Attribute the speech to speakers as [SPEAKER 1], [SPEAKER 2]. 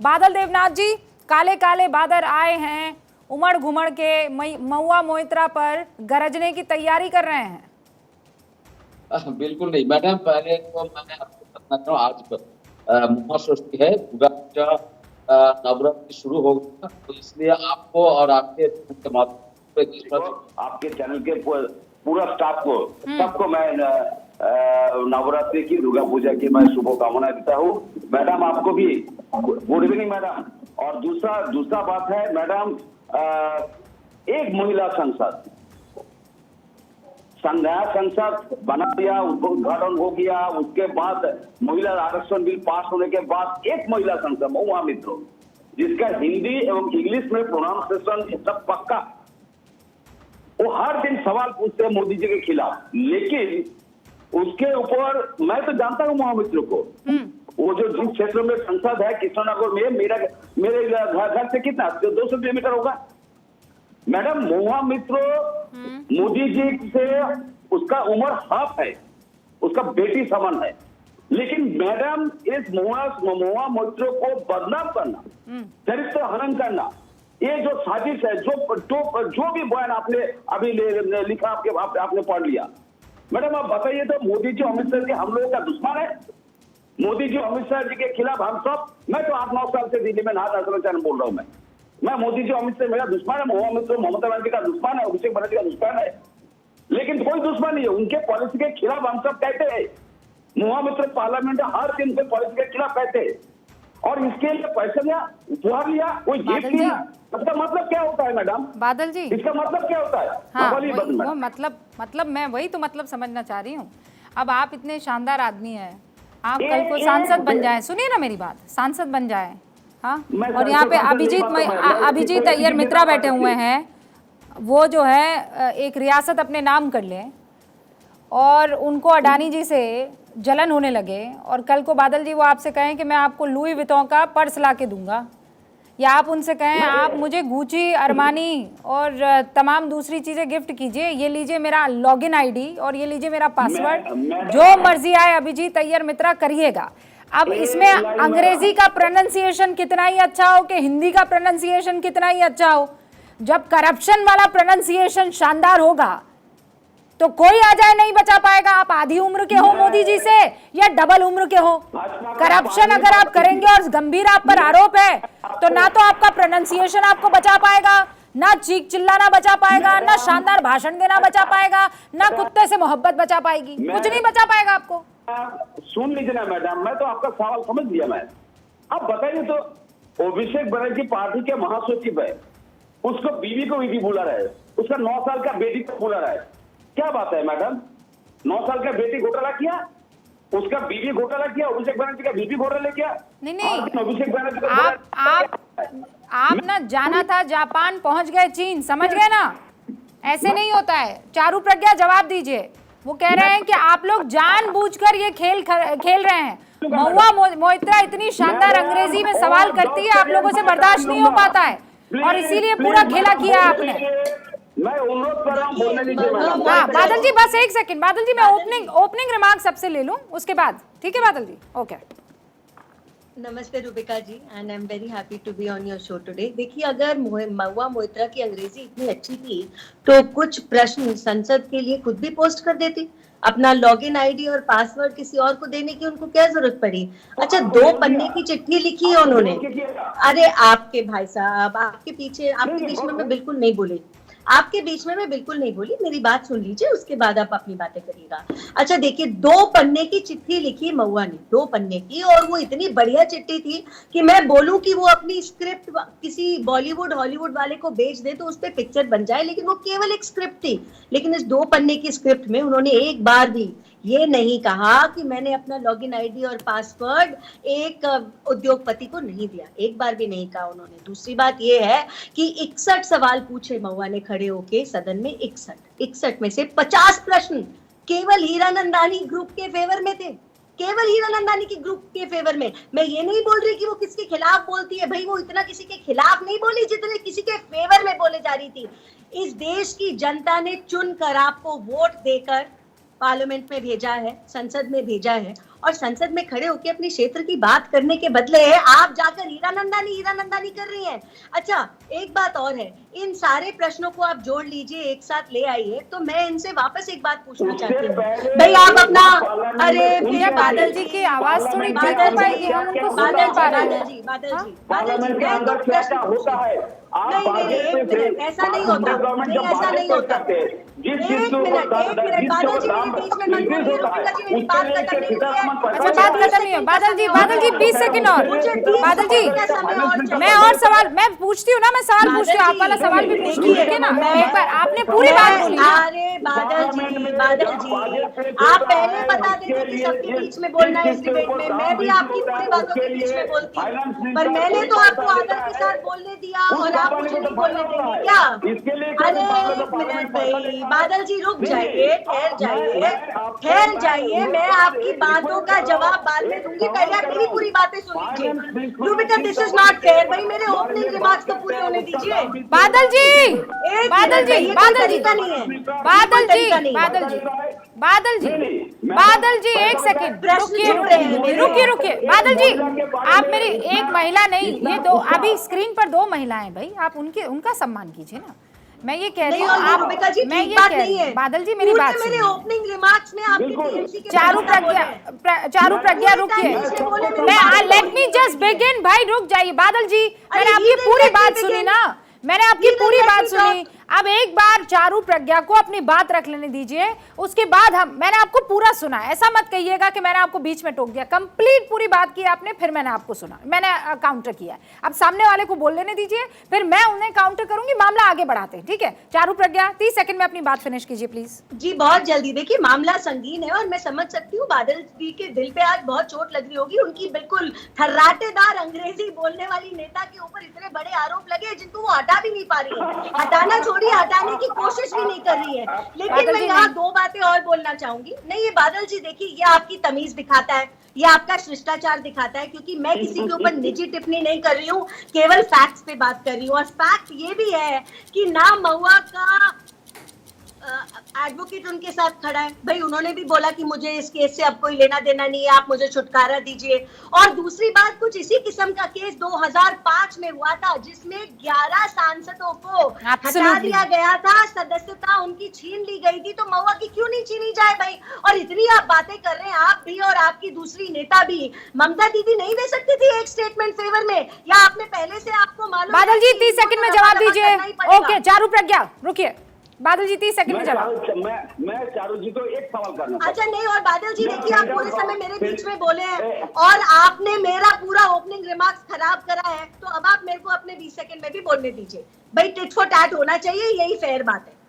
[SPEAKER 1] बादल देवनाथ जी, काले काले बादल आए हैं, उमड़ घुमड़ के महुआ मोइत्रा पर गरजने की तैयारी कर रहे हैं।
[SPEAKER 2] बिल्कुल नहीं मैडम, पहले तो मैंने आपको बताना चाहूँ, आज महाषष्ठी है, दुर्गा पूजा नवरात्रि शुरू हो गया, तो इसलिए आपको और आपके आपके चैनल के पूरा स्टाफ को सबको मैं नवरात्रि की, दुर्गा पूजा की मैं शुभकामनाएं देता हूँ। मैडम आपको भी गुड इवनिंग मैडम। और दूसरा बात है मैडम, एक महिला संसद बना दिया, उनको उद्घाटन हो गया, उसके बाद महिला आरक्षण बिल पास होने के बाद एक महिला संसद महुआ मित्रों, जिसका हिंदी एवं इंग्लिश में प्रोनाउंसिएशन सब पक्का, वो हर दिन सवाल पूछते हैं मोदी जी के खिलाफ, लेकिन उसके ऊपर मैं तो जानता हूँ महुआ मित्रों को, वो जो जिस क्षेत्र में संसद है कृष्णनगर में, मेरे घर से कितना 200 किलोमीटर होगा मैडम। महुआ मित्रों मोदी जी से उसका उम्र हाफ है, उसका बेटी समान है, लेकिन मैडम इस महुआ मित्रों को बदनाम करना, चरित्र हनन करना, ये जो साजिश है, जो भी बयान आपने अभी लिखा, आपने पढ़ लिया मैडम, आप बताइए तो मोदी जी अमित शाह जी हम लोगों का दुश्मन है? मोदी जी अमित शाह जी के खिलाफ हम सब, मैं तो 8-9 साल से दिल्ली में नाथ बोल रहा हूँ, मैं मोदी जी अमित शाह मेरा दुश्मन है, महुआ मित्रों ममता बनर्जी का दुश्मन है, अभिषेक बनर्जी का दुश्मन है, लेकिन कोई दुश्मन नहीं है, उनके पॉलिसी के खिलाफ हम सब कहते हैं। महुआ मित्र पार्लियामेंट हर दिन उनके पॉलिसी के खिलाफ कहते हैं, और इसके लिए पैसा लिया, उपहार लिया, कोई गिफ्ट लिया, इसका मतलब क्या होता है मैडम?
[SPEAKER 1] बादल जी,
[SPEAKER 2] इसका मतलब क्या होता है?
[SPEAKER 1] हाँ, वो मतलब मैं वही तो मतलब समझना चाह रही हूँ। अब आप इतने शानदार आदमी हैं, आप कल को सांसद बन जाएं, सुनिए ना मेरी बात, सांसद बन जाएं, हाँ, और यहाँ पे अभिजीत अय्यर मित्रा बैठे हुए हैं, वो जो है एक रियासत अपने नाम कर लें और उनको अडानी जी से जलन होने लगे, और कल को बादल जी वो आपसे कहें कि मैं आपको लुई वितौं का पर्स ला के दूंगा, या आप उनसे कहें आप मुझे गुची, अरमानी और तमाम दूसरी चीज़ें गिफ्ट कीजिए, ये लीजिए मेरा लॉगिन आईडी और ये लीजिए मेरा पासवर्ड, जो मर्जी आए अभिजीत अय्यर मित्रा करिएगा। अब इसमें अंग्रेजी का प्रोनाउंसिएशन कितना ही अच्छा हो कि हिंदी का प्रोनाउंसिएशन कितना ही अच्छा हो, जब करप्शन वाला प्रोनाउंसिएशन शानदार होगा तो कोई आ जाए नहीं बचा पाएगा। आप आधी उम्र के हो मोदी जी से या डबल उम्र के हो, करप्शन अगर आप करेंगे और गंभीर आप पर आरोप है तो ना तो आपका प्रोनाउंसिएशन आपको बचा पाएगा, ना चीख चिल्लाना बचा पाएगा, ना शानदार भाषण देना बचा पाएगा, ना कुत्ते से मोहब्बत बचा पाएगी, कुछ नहीं बचा पाएगा आपको।
[SPEAKER 2] सुन लीजिए ना मैडम, मैं तो आपका सवाल समझ लिया। मैं अब बताइए तो, अभिषेक बनर्जी पार्टी के महासचिव है, उसको बीवी को बीवी बुला रहा है, उसका 9 साल का बेटी को बुला रहा है, क्या बात है मैडम? 9 साल का बेटी घोटाला किया, उसका बीवी घोटाला किया, अभिषेक बनर्जी का बीवी घोटाला किया।
[SPEAKER 1] नहीं
[SPEAKER 2] अभिषेक बनर्जी
[SPEAKER 1] आप ना जाना था जापान, पहुंच गए चीन, समझ गए ना? ऐसे नहीं होता है। चारू प्रज्ञा जवाब दीजिए। वो कह रहे हैं कि आप लोग जानबूझकर ये खेल रहे हैं। महुआ मोइत्रा इतनी शानदार अंग्रेजी में सवाल करती है, आप लोगों से बर्दाश्त नहीं हो पाता है, और इसीलिए पूरा खेला किया आपने।
[SPEAKER 2] मैं अनुरोध कर रहा हूं, बोलने दीजिए मैडम।
[SPEAKER 1] हाँ बादल जी, बस एक सेकंड बादल जी, मैं ओपनिंग रिमार्क सबसे ले लूं उसके बाद, ठीक है बादल जी? ओके।
[SPEAKER 3] नमस्ते Rubika ji, and I am very happy to be on your show today. देखिए, अगर महुआ मोइत्रा की अंग्रेजी इतनी अच्छी थी तो कुछ प्रश्न संसद के लिए खुद भी पोस्ट कर देती। अपना लॉगिन आईडी और पासवर्ड किसी और को देने की उनको क्या जरूरत पड़ी? अच्छा, 2 पन्ने की चिट्ठी लिखी है उन्होंने। अरे आपके भाई साहब, आपके बीच में मैं बिल्कुल नहीं बोली, आपके बीच में मैं बिल्कुल नहीं बोली, मेरी बात सुन लीजिए, उसके बाद आप अपनी बातें करिएगा। अच्छा देखिए, 2 पन्ने की चिट्ठी लिखी महुआ ने, 2 पन्ने की, और वो इतनी बढ़िया चिट्ठी थी कि मैं बोलूं कि वो अपनी स्क्रिप्ट किसी बॉलीवुड हॉलीवुड वाले को बेच दे तो उस पर पिक्चर बन जाए, लेकिन वो केवल एक स्क्रिप्ट थी। लेकिन इस 2 पन्ने की स्क्रिप्ट में उन्होंने एक बार भी ये नहीं कहा कि मैंने अपना लॉगिन आईडी और पासवर्ड एक उद्योगपति को नहीं दिया, एक बार भी नहीं कहा उन्होंने। दूसरी बात ये है कि 61 सवाल पूछे महुआ ने खड़े होके सदन में, 61 में से 50 प्रश्न केवल हीरानंदानी ग्रुप के फेवर में थे, केवल हीरानंदानी की ग्रुप के फेवर में। मैं ये नहीं बोल रही कि वो किसके खिलाफ बोलती है, भाई वो इतना किसी के खिलाफ नहीं बोली जितने किसी के फेवर में बोले जा रही थी। इस देश की जनता ने चुनकर आपको वोट देकर पार्लियामेंट में भेजा है, संसद में भेजा है, और संसद में खड़े होकर अपने क्षेत्र की बात करने के बदले आप जाकर हीरा नंदानी कर रही हैं। अच्छा, एक बात और है, इन सारे प्रश्नों को आप जोड़ लीजिए, एक साथ ले आइए, तो मैं इनसे वापस एक बात पूछना चाहती हूँ भाई, आप अपना
[SPEAKER 1] भैया बादल जी की आवाज थोड़ी ठीक हो पाएगी, हम उनको सुन नहीं पा रहे हैं।
[SPEAKER 3] बादल जी मैं तो प्रश्न
[SPEAKER 2] होता है,
[SPEAKER 3] नहीं, एक मिनट, ऐसा नहीं होता, ऐसा नहीं होता। एक मिनट बादल जी मेरे बीच में मत बोलिए, रुकिएगा जी, मेरी बात खत्म नहीं हुई है।
[SPEAKER 1] अच्छा, बात खत्म नहीं है। बादल जी 20 सेकंड और। बादल जी मैं और सवाल मैं पूछती हूँ ना, मैं सवाल पूछती हूँ, आप वाला सवाल भी पूछती हूँ, ठीक है ना? एक बार आपने पूरी बात बोली।
[SPEAKER 3] अरे बादल जी आप पहले बता देते कि सबके बीच में बोलना है इस डिबेट में, मैं भी आपकी पूरी बातों के बीच में बोलती हूँ, पर मैंने तो आपको आदर के साथ बोलने दिया और आप मुझे नहीं बोलने देंगे क्या? अरे एक मिनट भाई, बादल जी रुक जाइए, ठहर जाइए, मैं आपकी बातों का जवाब बाद में दूंगी, पहले आप मेरी पूरी बातें सुन लीजिए। Rubika, this is not fair भाई, मेरे ओपनिंग रिमार्क्स तो पूरे होने दीजिए।
[SPEAKER 1] बादल जी एक सेकंड रुकिए। बादल जी आप मेरी एक महिला नहीं, ये दो अभी स्क्रीन पर दो महिलाएं भाई, आप उनका सम्मान कीजिए ना। मैं ये कह रही हूँ, आप मैं ये कह रही हूँ, बादल जी मेरी बात
[SPEAKER 3] मेरे ओपनिंग रिमार्क्स में आपके
[SPEAKER 1] चारू प्रज्ञा रुकिए, मैं लेट मी जस्ट बिगिन भाई, रुक जाइए बादल जी, मैंने आपकी पूरी बात सुनी ना, मैंने आपकी पूरी बात सुनी। अब एक बार चारू प्रज्ञा को अपनी बात रख लेने दीजिए, उसके बाद मैंने आपको पूरा सुना, ऐसा मत कहिएगा कि मैंने आपको बीच में टोक दिया, कंप्लीट पूरी बात की आपने, फिर मैंने आपको सुना, मैंने काउंटर किया। अब सामने वाले को बोल लेने दीजिए, फिर मैं उन्हें काउंटर करूंगी, मामला आगे बढ़ाते हैं, ठीक है? चारू प्रज्ञा 30 सेकंड में अपनी बात फिनिश कीजिए प्लीज।
[SPEAKER 3] जी बहुत जल्दी। देखिए मामला संगीन है और मैं समझ सकती हूँ बादल जी के दिल पे आज बहुत चोट लग रही होगी, उनकी बिल्कुल थर्राटेदार अंग्रेजी बोलने वाली नेता के ऊपर इतने बड़े आरोप लगे जिनको वो हटा भी नहीं पा रही है, हटाने की कोशिश भी नहीं कर रही है। लेकिन मैं यहाँ दो बातें और बोलना चाहूंगी। नहीं, ये बादल जी देखिए, ये आपकी तमीज दिखाता है, ये आपका शिष्टाचार दिखाता है, क्योंकि मैं किसी के ऊपर निजी टिप्पणी नहीं कर रही हूँ, केवल फैक्ट्स पे बात कर रही हूँ। और फैक्ट ये भी है कि ना महुआ का एडवोकेट उनके साथ खड़ा है भाई, उन्होंने भी बोला कि मुझे इस केस से अब कोई लेना देना नहीं है, आप मुझे छुटकारा दीजिए। और दूसरी बात, कुछ इसी किस्म का केस 2005 में हुआ था जिसमें 11 सांसदों को हटा दिया गया था, सदस्यता उनकी छीन ली गई थी, तो महुआ की क्यों नहीं छीनी जाए भाई? और इतनी आप बातें कर रहे हैं, आप भी और आपकी दूसरी नेता भी, ममता दीदी नहीं दे सकती थी एक स्टेटमेंट फेवर में, या आपने पहले से आपको मालूम?
[SPEAKER 1] बादल जी 30 सेकंड में जवाब दीजिए। ओके चारू प्रज्ञा रुकिए, बादल जी 30 सेकंड में जवाब।
[SPEAKER 2] मैं चारू जी को एक सवाल करना।
[SPEAKER 3] अच्छा नहीं, और बादल जी देखिए, आप पूरे समय मेरे बीच में बोले हैं और आपने मेरा पूरा ओपनिंग रिमार्क्स खराब करा है, तो अब आप मेरे को अपने 20 सेकंड में भी बोलने दीजिए भाई, टिट फॉर टैट होना चाहिए, यही फेयर बात है।